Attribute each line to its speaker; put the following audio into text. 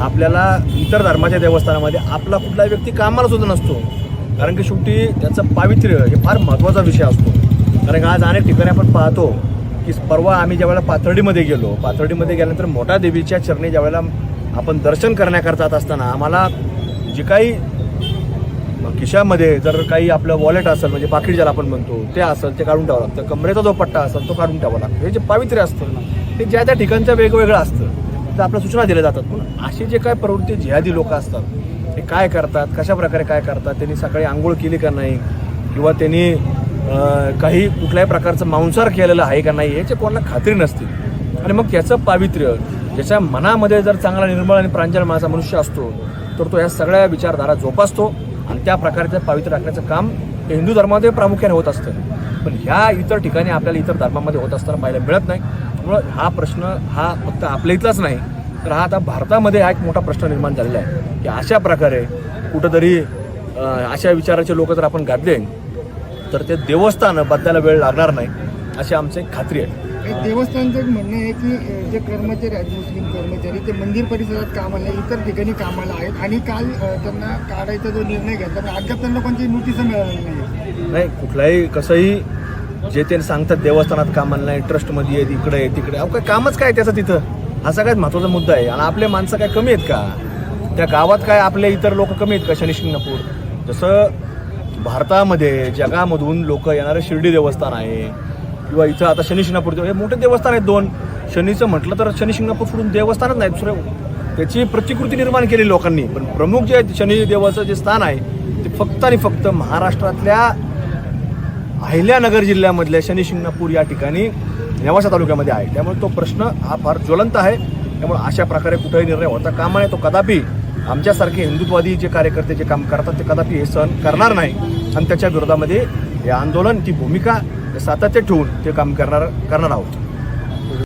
Speaker 1: आपल्याला इतर धर्माच्या देवस्थानामध्ये आपला कुठलाही व्यक्ती कामाला सुद्धा नसतो, कारण की शेवटी त्याचं पावित्र्य हे फार महत्त्वाचा विषय असतो. कारण आज अनेक ठिकाणी आपण पाहतो की परवा आम्ही ज्यावेळेला पाथर्डीमध्ये गेलो, पाथर्डीमध्ये गेल्यानंतर मोठ्या देवीच्या चरणी ज्यावेळेला आपण दर्शन करण्याकरता जात असताना आम्हाला जे काही खिशामध्ये जर काही आपलं वॉलेट असेल, म्हणजे पाकिट ज्याला आपण म्हणतो ते असेल, ते काढून ठेवावं लागतं. कमरेचा जो पट्टा असेल तो काढून ठेवावा लागतो. हे जे पावित्र्य असतं ना, ते ज्या त्या ठिकाणचं वेगवेगळं असतं. तर आपल्या सूचना दिल्या जातात. पण असे जे काय प्रवृत्ती जिहादी लोक असतात ते काय करतात, कशा प्रकारे काय करतात, त्यांनी सकाळी आंघोळ केली का नाही, किंवा त्यांनी काही कुठल्याही प्रकारचं मांसाहार केलेलं आहे का नाही, याची कोणाला खात्री नसते. आणि मग त्याचं पावित्र्य ज्याच्या मनामध्ये जर चांगला निर्मळ आणि प्रांजळ माझा मनुष्य असतो तर तो या सगळ्या विचारधारा जोपासतो आणि त्या प्रकारचं पावित्र्य राखण्याचं काम हिंदू धर्मामध्ये प्रामुख्याने होत असतं. पण ह्या इतर ठिकाणी आपल्याला इतर धर्मामध्ये होत असताना पाहायला मिळत नाही. त्यामुळं हा प्रश्न हा फक्त आपल्या इथलाच नाही, तर हा आता भारतामध्ये हा एक मोठा प्रश्न निर्माण झालेला आहे की अशा प्रकारे कुठंतरी अशा विचाराचे लोक जर आपण गाठले तर ते देवस्थान बदलायला वेळ लागणार नाही अशी आमची खात्री आहे.
Speaker 2: देवस्थानचं म्हणणं आहे की जे कर्मचारी आहेत, मुस्लिम कर्मचारी, ते मंदिर परिसरात कामाला, इतर ठिकाणी कामाला आहेत आणि काल त्यांना काढायचा जो निर्णय घेतला अद्याप त्यांना कोणती नोटीस मिळाली
Speaker 1: नाही. कुठलाही कसंही जे ते सांगतात देवस्थानात कामाला नाही, ट्रस्टमध्ये आहे, इकडे आहे, तिकडे, अहो काय कामच काय त्याचं तिथं, हा सगळ्यात महत्त्वाचा मुद्दा आहे. आणि आपले माणसं काय कमी आहेत का त्या गावात? काय आपले इतर लोक कमी आहेत का? शनी शिंगणापूर जसं भारतामध्ये जगामधून लोक येणारे शिर्डी देवस्थान आहे, किंवा इथं आता शनी शिंगणापूर हे मोठे देवस्थान आहेत. 2 शनीचं म्हटलं तर शनी शिंगणापूर सोडून देवस्थानच नाही दुसरं. त्याची प्रतिकृती निर्माण केली लोकांनी. पण प्रमुख जे शनी देवाचं जे स्थान आहे ते फक्त आणि फक्त महाराष्ट्रातल्या अहिल्यानगर जिल्ह्यामधल्या शनी शिंगणापूर या ठिकाणी नेवासा तालुक्यामध्ये आहे. त्यामुळे तो प्रश्न हा फार ज्वलंत आहे. त्यामुळे अशा प्रकारे कुठेही निर्णय होता कामा नये. तो कदापि आमच्यासारखे हिंदुत्ववादी जे कार्यकर्ते जे काम करतात ते कदापि हे सहन करणार नाही. आणि त्याच्या विरोधामध्ये हे आंदोलन, ती भूमिका सातत्य ठेवून ते काम करणार आहोत.